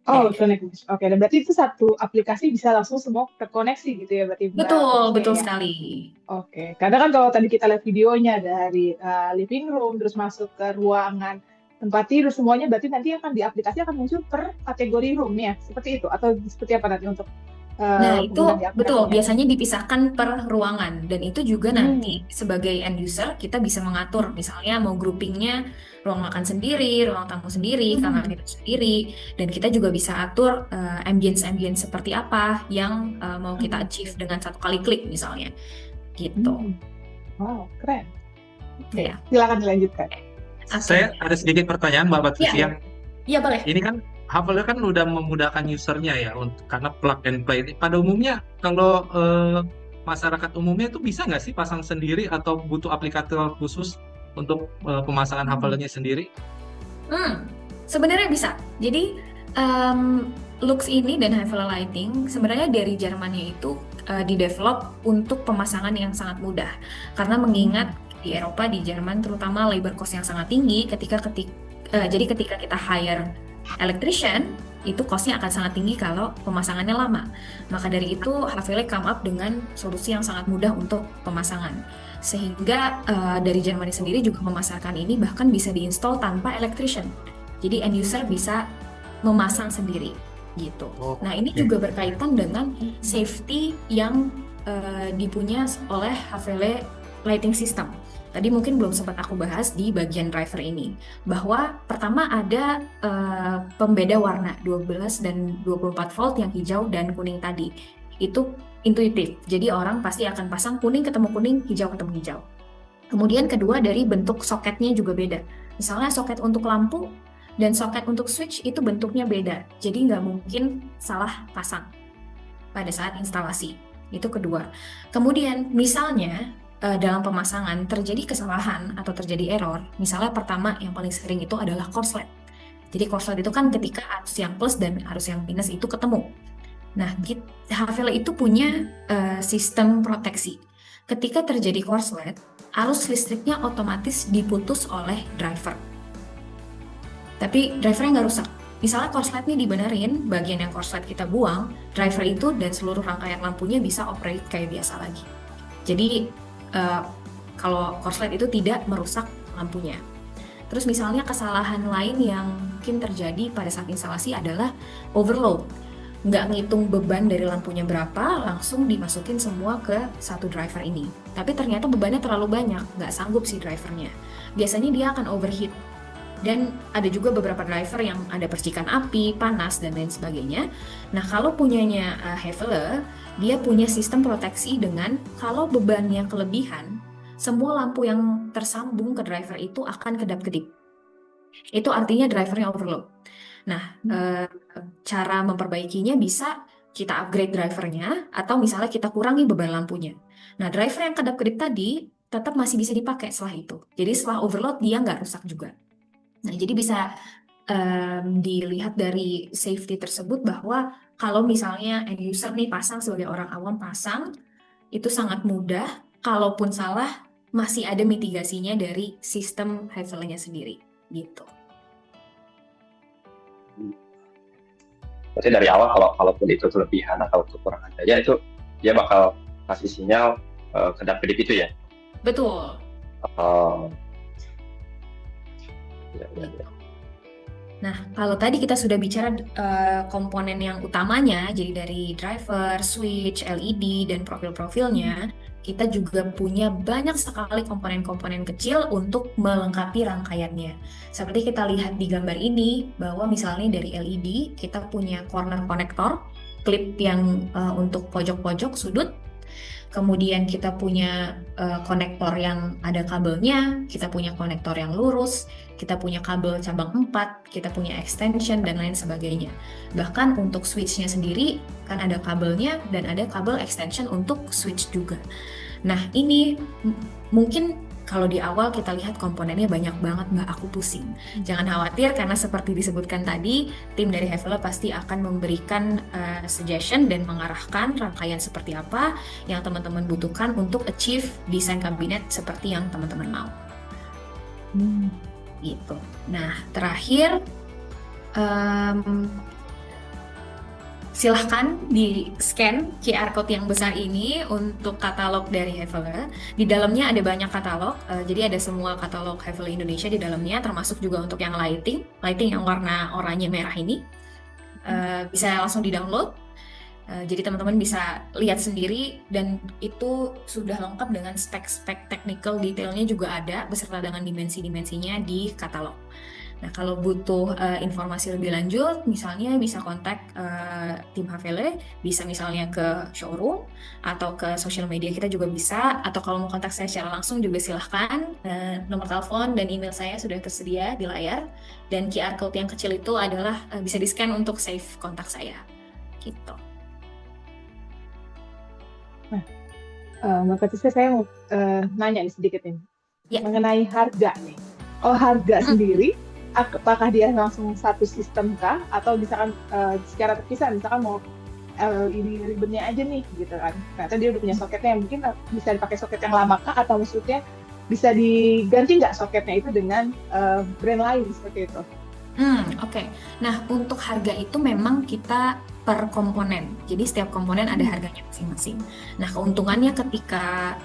Oh, connect mesh. Oke, dan berarti itu satu aplikasi bisa langsung semua terkoneksi gitu ya berarti Mbak Betul, Kusya betul ya? sekali. Oke, karena kan kalau tadi kita lihat videonya dari living room, terus masuk ke ruangan tempat tidur, semuanya berarti nanti akan di aplikasi akan muncul per kategori room ya, seperti itu? Atau seperti apa nanti untuk Nah, itu penggunaan di betul, aplikasinya? biasanya dipisahkan per ruangan. Dan itu juga nanti sebagai end user, kita bisa mengatur. Misalnya mau groupingnya ruang makan sendiri, ruang tamu sendiri, kamar tidur sendiri. Dan kita juga bisa atur ambience-ambience seperti apa yang mau kita achieve dengan satu kali klik misalnya. Gitu. Wow, keren. Oke, Ya. silakan dilanjutkan. Saya ada sedikit pertanyaan Mbak Patricia. Iya, iya boleh. Ini kan Hafele kan udah memudahkan usernya ya karena plug and play. Pada umumnya kalau masyarakat umumnya itu bisa nggak sih pasang sendiri atau butuh aplikator khusus untuk pemasangan Hafele-nya sendiri? Sebenarnya bisa. Jadi Lux ini dan Hafele Lighting sebenarnya dari Jermannya itu didevelop untuk pemasangan yang sangat mudah. Karena mengingat di Eropa, di Jerman terutama labor cost yang sangat tinggi jadi ketika kita hire electrician itu cost-nya akan sangat tinggi kalau pemasangannya lama. Maka dari itu Hafele come up dengan solusi yang sangat mudah untuk pemasangan. Sehingga dari Jerman sendiri juga memasarkan ini bahkan bisa diinstal tanpa electrician. Jadi end user bisa memasang sendiri gitu. Nah, ini juga berkaitan dengan safety yang dipunya oleh Hafele Lighting System. Tadi mungkin belum sempat aku bahas di bagian driver ini, bahwa pertama ada pembeda warna 12 dan 24 volt yang hijau dan kuning tadi. Itu intuitif, jadi orang pasti akan pasang kuning ketemu kuning, hijau ketemu hijau. Kemudian kedua dari bentuk soketnya juga beda. Misalnya soket untuk lampu dan soket untuk switch itu bentuknya beda, jadi nggak mungkin salah pasang pada saat instalasi. Itu kedua. Kemudian misalnya dalam pemasangan terjadi kesalahan atau terjadi error, misalnya pertama yang paling sering itu adalah korslet. Jadi korslet itu kan ketika arus yang plus dan arus yang minus itu ketemu. Nah, Hafele itu punya sistem proteksi. Ketika terjadi korslet, arus listriknya otomatis diputus oleh driver. Tapi drivernya nggak rusak. Misalnya korsletnya dibenerin, bagian yang korslet kita buang, driver itu dan seluruh rangkaian lampunya bisa operate kayak biasa lagi. Jadi kalau korslet itu tidak merusak lampunya. Terus misalnya kesalahan lain yang mungkin terjadi pada saat instalasi adalah overload. Nggak ngitung beban dari lampunya berapa, langsung dimasukin semua ke satu driver ini. Tapi ternyata bebannya terlalu banyak, nggak sanggup si drivernya. Biasanya dia akan overheat. Dan ada juga beberapa driver yang ada percikan api, panas, dan lain sebagainya. Nah, kalau punyanya Hafele, dia punya sistem proteksi dengan kalau bebannya kelebihan, semua lampu yang tersambung ke driver itu akan kedap-kedip. Itu artinya drivernya overload. Nah, cara memperbaikinya bisa kita upgrade drivernya atau misalnya kita kurangi beban lampunya. Nah, driver yang kedap-kedip tadi tetap masih bisa dipakai setelah itu. Jadi setelah overload dia nggak rusak juga. Nah, jadi bisa dilihat dari safety tersebut bahwa kalau misalnya end user nih pasang sebagai orang awam pasang, itu sangat mudah. Kalaupun salah, masih ada mitigasinya dari sistem Hafele-nya sendiri, gitu. Berarti dari awal kalaupun itu kelebihan atau kekurangan daya itu dia bakal kasih sinyal kedap-kedip itu ya? Betul. Ya. Nah, kalau tadi kita sudah bicara komponen yang utamanya, jadi dari driver, switch, LED, dan profil-profilnya, kita juga punya banyak sekali komponen-komponen kecil untuk melengkapi rangkaiannya. Seperti kita lihat di gambar ini, bahwa misalnya dari LED, kita punya corner connector, klip yang untuk pojok-pojok sudut. Kemudian kita punya konektor yang ada kabelnya, kita punya konektor yang lurus, kita punya kabel cabang 4, kita punya extension, dan lain sebagainya. Bahkan untuk switch-nya sendiri, kan ada kabelnya dan ada kabel extension untuk switch juga. Nah, ini mungkin kalau di awal kita lihat komponennya banyak banget Mbak, aku pusing. Jangan khawatir karena seperti disebutkan tadi, tim dari Havela pasti akan memberikan suggestion dan mengarahkan rangkaian seperti apa yang teman-teman butuhkan untuk achieve desain kabinet seperti yang teman-teman mau. Gitu. Nah, terakhir silahkan di-scan QR code yang besar ini untuk katalog dari Havela. Di dalamnya ada banyak katalog, jadi ada semua katalog Havela Indonesia di dalamnya, termasuk juga untuk yang lighting yang warna oranye merah ini. Bisa langsung di-download. Jadi teman-teman bisa lihat sendiri dan itu sudah lengkap dengan spek-spek technical detailnya juga ada beserta dengan dimensi-dimensinya di katalog. Nah, kalau butuh informasi lebih lanjut, misalnya bisa kontak tim Havela, bisa misalnya ke showroom atau ke social media kita juga bisa, atau kalau mau kontak saya secara langsung juga silahkan. Nomor telepon dan email saya sudah tersedia di layar, dan QR code yang kecil itu adalah bisa di-scan untuk save kontak saya. Gitu. Nah, Mbak Patricia, saya mau nanya nih sedikit nih mengenai harga nih. Kalau harga sendiri, apakah dia langsung satu sistem kah, atau misalkan secara terpisah, misalkan mau LED ribbonnya aja nih gitu kan, ternyata dia udah punya soketnya, mungkin bisa dipakai soket yang lama kah, atau maksudnya bisa diganti nggak soketnya itu dengan brand lain seperti itu? Oke. Nah, untuk harga itu memang kita per komponen. Jadi setiap komponen ada harganya masing-masing. Nah, keuntungannya ketika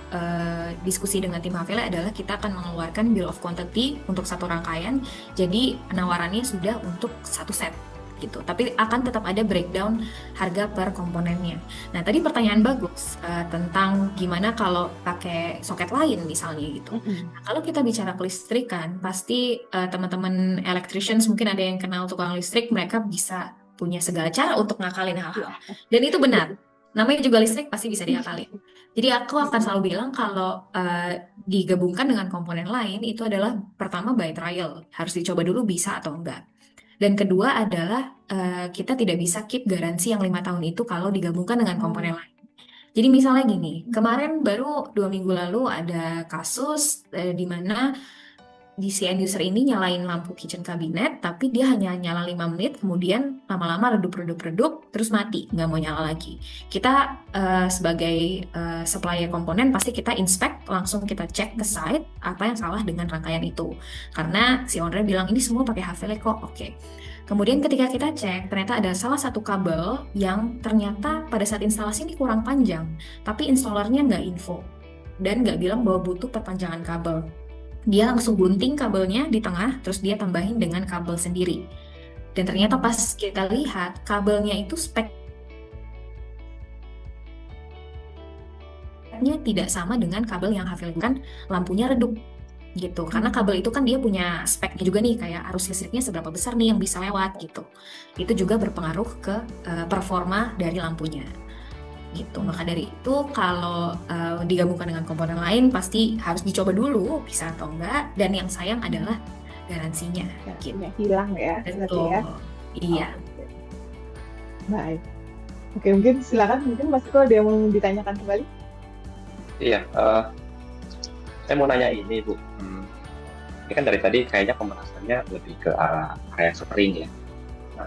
diskusi dengan tim Havela adalah kita akan mengeluarkan bill of quantity untuk satu rangkaian. Jadi penawarannya sudah untuk satu set gitu. Tapi akan tetap ada breakdown harga per komponennya. Nah, tadi pertanyaan bagus tentang gimana kalau pakai soket lain misalnya gitu. Nah, kalau kita bicara kelistrikan, pasti teman-teman electricians mungkin ada yang kenal tukang listrik, mereka bisa punya segala cara untuk ngakalin hal-hal. Dan itu benar. Namanya juga listrik pasti bisa diakalin. Jadi aku akan selalu bilang kalau digabungkan dengan komponen lain itu adalah pertama by trial. Harus dicoba dulu bisa atau enggak. Dan kedua adalah kita tidak bisa keep garansi yang 5 tahun itu kalau digabungkan dengan komponen lain. Jadi misalnya gini, kemarin baru 2 minggu lalu ada kasus di mana si end user ini nyalain lampu kitchen cabinet, tapi dia hanya nyala 5 menit, kemudian lama-lama redup, terus mati, nggak mau nyala lagi. Kita sebagai supplier komponen, pasti kita inspect, langsung kita cek ke site, apa yang salah dengan rangkaian itu. Karena si owner bilang, ini semua pakai Havela kok, oke. Kemudian ketika kita cek, ternyata ada salah satu kabel yang ternyata pada saat instalasi ini kurang panjang, tapi installernya nggak info, dan nggak bilang bahwa butuh perpanjangan kabel. Dia langsung gunting kabelnya di tengah, terus dia tambahin dengan kabel sendiri. Dan ternyata pas kita lihat, kabelnya itu speknya tidak sama dengan kabel yang Havela kan lampunya redup gitu. Karena kabel itu kan dia punya speknya juga nih, kayak arus listriknya seberapa besar nih yang bisa lewat gitu. Itu juga berpengaruh ke performa dari lampunya. Gitu. Maka dari itu kalau digabungkan dengan komponen lain pasti harus dicoba dulu bisa atau enggak, dan yang sayang adalah garansinya gitu. Hilang ya. Betul. Ya? Iya. Baik. Oke, mungkin silakan, mungkin Mas Iko ada yang mau ditanyakan kembali? Iya, saya mau nanya ini Bu. Ini kan dari tadi kayaknya pembahasannya lebih ke arah area spring ya. Nah,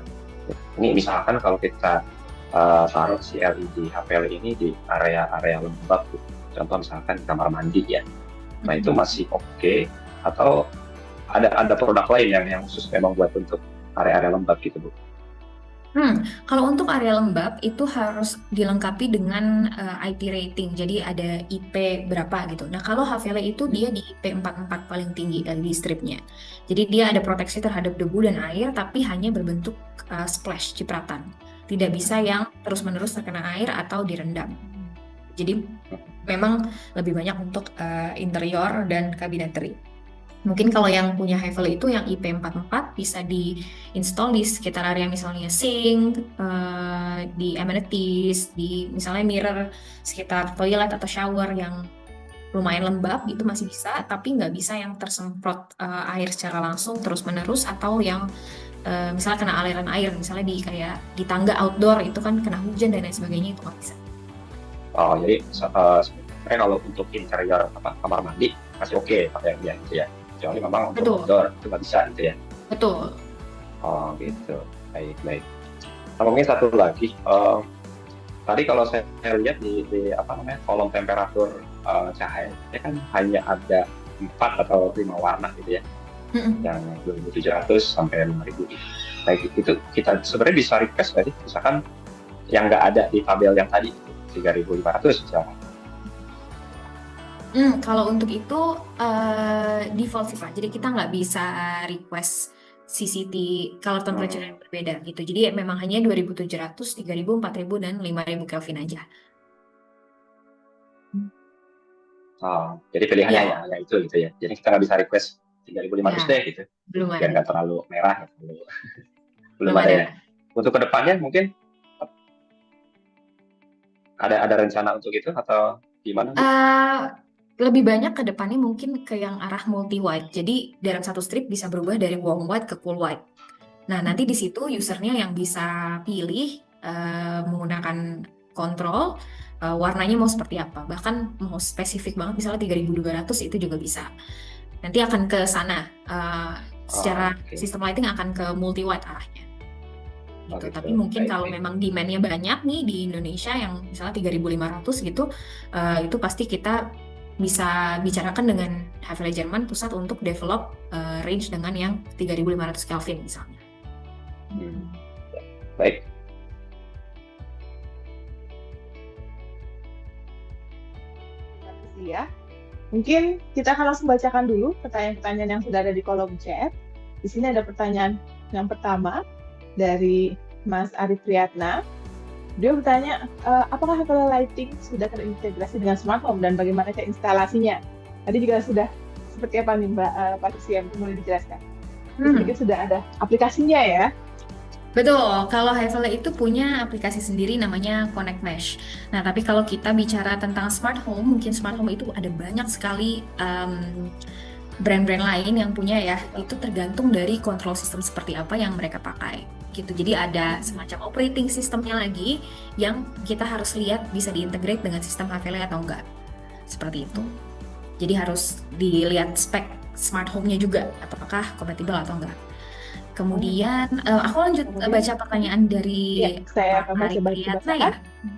ini misalkan kalau kita taruh si LED Havela ini di area-area lembab, contoh misalkan kamar mandi ya. Nah itu masih oke, atau ada produk lain yang khusus memang buat untuk area-area lembab gitu Bu? Kalau untuk area lembab itu harus dilengkapi dengan IP rating, jadi ada IP berapa gitu. Nah kalau Havela itu dia di IP 44 paling tinggi LED stripnya. Jadi dia ada proteksi terhadap debu dan air, tapi hanya berbentuk splash, cipratan. Tidak bisa yang terus-menerus terkena air atau direndam. Jadi memang lebih banyak untuk interior dan cabinetry. Mungkin kalau yang punya Havela itu yang IP 44 bisa di-install di sekitar area misalnya sink, di amenities, di misalnya mirror sekitar toilet atau shower yang lumayan lembab, itu masih bisa, tapi nggak bisa yang tersemprot air secara langsung terus-menerus, atau yang misalnya kena aliran air, misalnya di tangga outdoor itu kan kena hujan dan lain sebagainya, itu nggak bisa. Oh, jadi sebenarnya kalau untuk interior kamar mandi kasih oke pakai dia gitu ya. Kecuali memang untuk Betul. outdoor itu nggak bisa gitu ya. Betul. Oh gitu, baik. Nah, mungkin satu lagi, tadi kalau saya lihat di apa namanya kolom temperatur cahaya kan hanya ada 4 atau 5 warna gitu ya, yang 2700 sampai 5000. Nah itu kita sebenarnya bisa request nggak sih, misalkan yang nggak ada di tabel yang tadi 3500 misalkan. Kalau untuk itu default sih Pak. Jadi kita nggak bisa request CCT color temperature yang berbeda gitu. Jadi memang hanya 2700, 3000, 4000 dan 5000 Kelvin aja. Jadi pilihannya Iya. ya itu gitu ya. Jadi kita nggak bisa request 3500 deh gitu. Belum Biar ada. nggak terlalu merah. Belum Belum ada ada. ya. Untuk kedepannya mungkin ada rencana untuk itu atau gimana? Lebih banyak ke depannya mungkin ke yang arah multi white. Jadi dalam satu strip bisa berubah dari warm white ke cool white. Nah, nanti di situ usernya yang bisa pilih menggunakan kontrol warnanya mau seperti apa. Bahkan mau spesifik banget misalnya 3200 itu juga bisa. Nanti akan ke sana. Secara sistem lighting akan ke multi white arahnya. Gitu. Tapi mungkin kalau memang demand-nya banyak nih di Indonesia yang misalnya 3500 gitu, itu pasti kita bisa bicarakan dengan HVLA Jerman pusat untuk develop range dengan yang 3500 Kelvin misalnya. Baik. Terima kasih ya. Mungkin kita akan langsung bacakan dulu pertanyaan-pertanyaan yang sudah ada di kolom chat. Di sini ada pertanyaan yang pertama dari Mas Arif Priyatna. Dia bertanya, apakah HVLA Lighting sudah terintegrasi dengan smart home dan bagaimana instalasinya? Tadi juga sudah seperti apa nih Mbak Patricia, boleh dijelaskan? Sedikit sudah ada aplikasinya ya? Betul, kalau HVLA itu punya aplikasi sendiri namanya Connect Mesh. Nah, tapi kalau kita bicara tentang smart home, mungkin smart home itu ada banyak sekali brand-brand lain yang punya ya. Itu tergantung dari control system seperti apa yang mereka pakai. Gitu. Jadi ada semacam operating systemnya lagi yang kita harus lihat bisa diintegrate dengan sistem HVLA atau enggak. Seperti itu. Jadi harus dilihat spek smart home-nya juga, apakah kompatibel atau enggak. Kemudian aku lanjut baca pertanyaan dari saya akan baca ya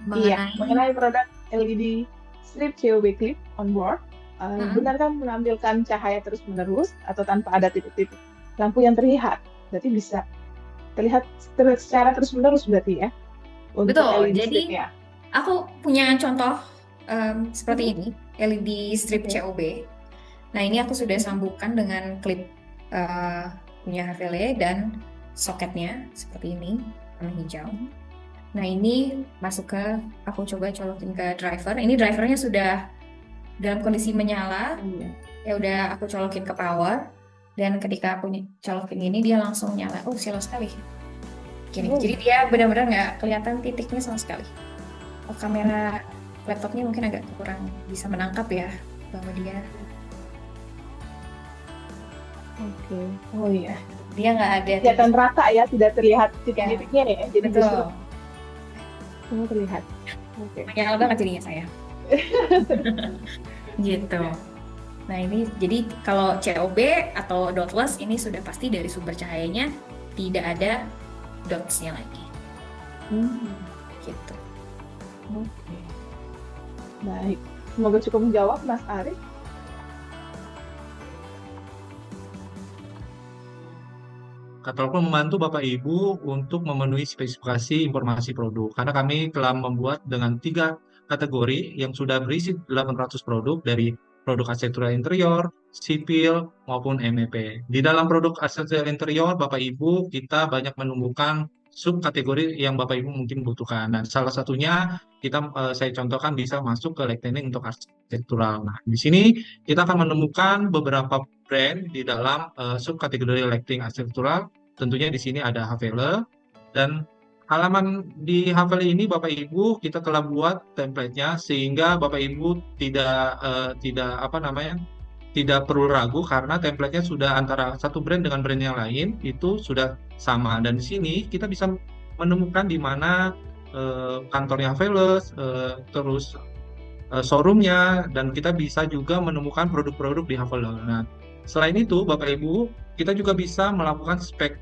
mengenai produk LED strip COB clip on board. Benarkah menampilkan cahaya terus-menerus atau tanpa ada titik-titik lampu yang terlihat? Berarti bisa terlihat secara terus-menerus berarti ya? Betul, jadi aku punya contoh seperti ini, LED strip COB. Nah, ini aku sudah sambungkan dengan klip punya HVLA dan soketnya seperti ini, warna hijau. Nah, ini masuk ke, aku coba colokin ke driver. Ini drivernya sudah dalam kondisi menyala. Ya udah aku colokin ke power. Dan ketika aku colokin ini, dia langsung nyala. Oh, silau sekali. Gini. Jadi dia benar-benar nggak kelihatan titiknya sama sekali. Oh, kamera laptopnya mungkin agak kurang bisa menangkap ya bahwa dia. Oke. Oh iya. Dia nggak ada. Kelihatan rata ya, tidak terlihat titik-titiknya ya. Jadi betul. Semua terlihat. Oke. Menyala banget jadinya saya. Gitu. Nah ini jadi kalau COB atau dotless ini sudah pasti dari sumber cahayanya tidak ada dots-nya lagi. Gitu. Oke. Baik. Semoga cukup menjawab Mas Arif. Katalog membantu Bapak Ibu untuk memenuhi spesifikasi informasi produk karena kami telah membuat dengan 3 kategori yang sudah berisi 800 produk dari produk arsitektural interior, sipil, maupun MEP. Di dalam produk arsitektural interior, Bapak Ibu, kita banyak menemukan subkategori yang Bapak Ibu mungkin butuhkan. Dan salah satunya saya contohkan bisa masuk ke lighting untuk arsitektural. Nah, di sini kita akan menemukan beberapa brand di dalam subkategori lighting arsitektural. Tentunya di sini ada HVLA dan halaman di HVLA ini Bapak Ibu kita telah buat template-nya sehingga Bapak Ibu tidak perlu ragu karena template-nya sudah antara satu brand dengan brand yang lain itu sudah sama. Dan di sini kita bisa menemukan di mana kantornya HVLA, terus showroomnya, dan kita bisa juga menemukan produk-produk di Haveler. Nah, selain itu, Bapak Ibu, kita juga bisa melakukan spek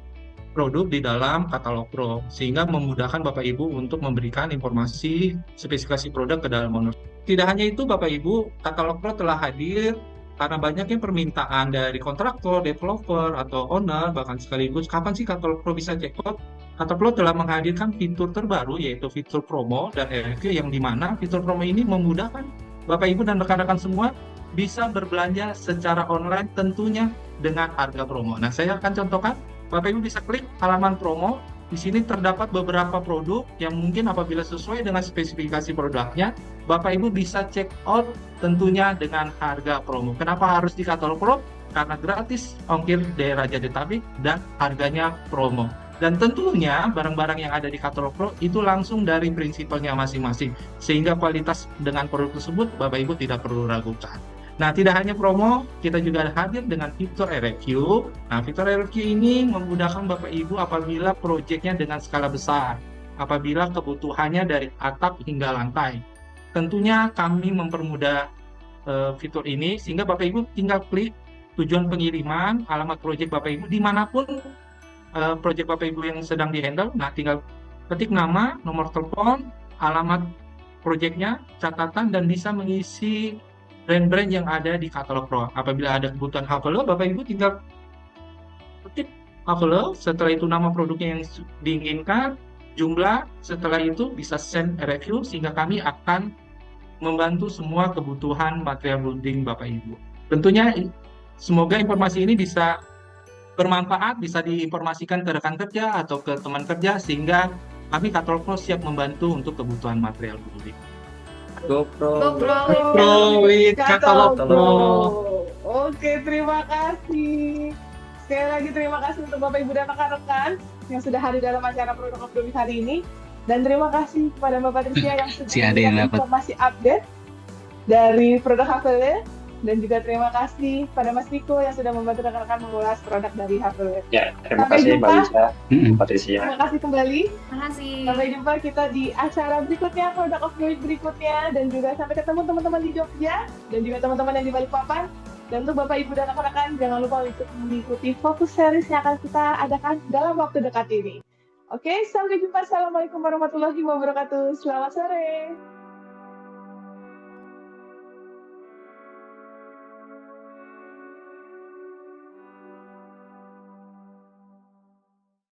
produk di dalam katalog Pro, sehingga memudahkan Bapak Ibu untuk memberikan informasi spesifikasi produk ke dalam owner. Tidak hanya itu, Bapak Ibu, katalog Pro telah hadir karena banyaknya permintaan dari kontraktor, developer, atau owner, bahkan sekaligus kapan sih katalog Pro bisa check out. Katalog Pro telah menghadirkan fitur terbaru, yaitu fitur promo dan RFQ, yang dimana fitur promo ini memudahkan Bapak Ibu dan rekan-rekan semua bisa berbelanja secara online, tentunya dengan harga promo. Nah, saya akan contohkan. Bapak Ibu bisa klik halaman promo. Di sini terdapat beberapa produk yang mungkin apabila sesuai dengan spesifikasi produknya, Bapak Ibu bisa check out tentunya dengan harga promo. Kenapa harus di katalog Pro? Karena gratis ongkir daerah Jabodetabek dan harganya promo. Dan tentunya barang-barang yang ada di katalog Pro itu langsung dari prinsipalnya masing-masing, sehingga kualitas dengan produk tersebut Bapak Ibu tidak perlu ragukan. Nah, tidak hanya promo, kita juga hadir dengan fitur RFQ. Nah, fitur RFQ ini memudahkan Bapak Ibu apabila proyeknya dengan skala besar, apabila kebutuhannya dari atap hingga lantai. Tentunya kami mempermudah fitur ini, sehingga Bapak Ibu tinggal klik tujuan pengiriman, alamat proyek Bapak Ibu, dimanapun proyek Bapak Ibu yang sedang di-handle. Nah, tinggal ketik nama, nomor telepon, alamat proyeknya, catatan, dan bisa mengisi brand-brand yang ada di katalog Pro. Apabila ada kebutuhan Haveler, Bapak Ibu tinggal ketik Haveler, setelah itu nama produknya yang diinginkan, jumlah, setelah itu bisa send review, sehingga kami akan membantu semua kebutuhan material building Bapak Ibu. Tentunya semoga informasi ini bisa bermanfaat, bisa diinformasikan ke rekan kerja atau ke teman kerja, sehingga kami katalog Pro siap membantu untuk kebutuhan material building. GoPro with katalog Pro. Oke, terima kasih. Sekali lagi terima kasih untuk Bapak Ibu dan rekan-rekan yang sudah hadir dalam acara Produk of the Week hari ini. Dan terima kasih kepada Mbak Patricia yang sudah memberikan informasi update dari produk Haveler. Dan juga terima kasih pada Mas Riko yang sudah membantu rekan-rekan mengulas produk dari Haveler. Ya, terima kasih Mbak Lisa, Patricia. Terima kasih kembali. Terima kasih. Sampai jumpa kita di acara berikutnya, Produk of the Week berikutnya. Dan juga sampai ketemu teman-teman di Jogja dan juga teman-teman yang di Balikpapan. Dan untuk Bapak Ibu dan rekan-rekan, jangan lupa untuk mengikuti fokus series yang akan kita adakan dalam waktu dekat ini. Oke, sampai jumpa. Assalamualaikum warahmatullahi wabarakatuh. Selamat sore.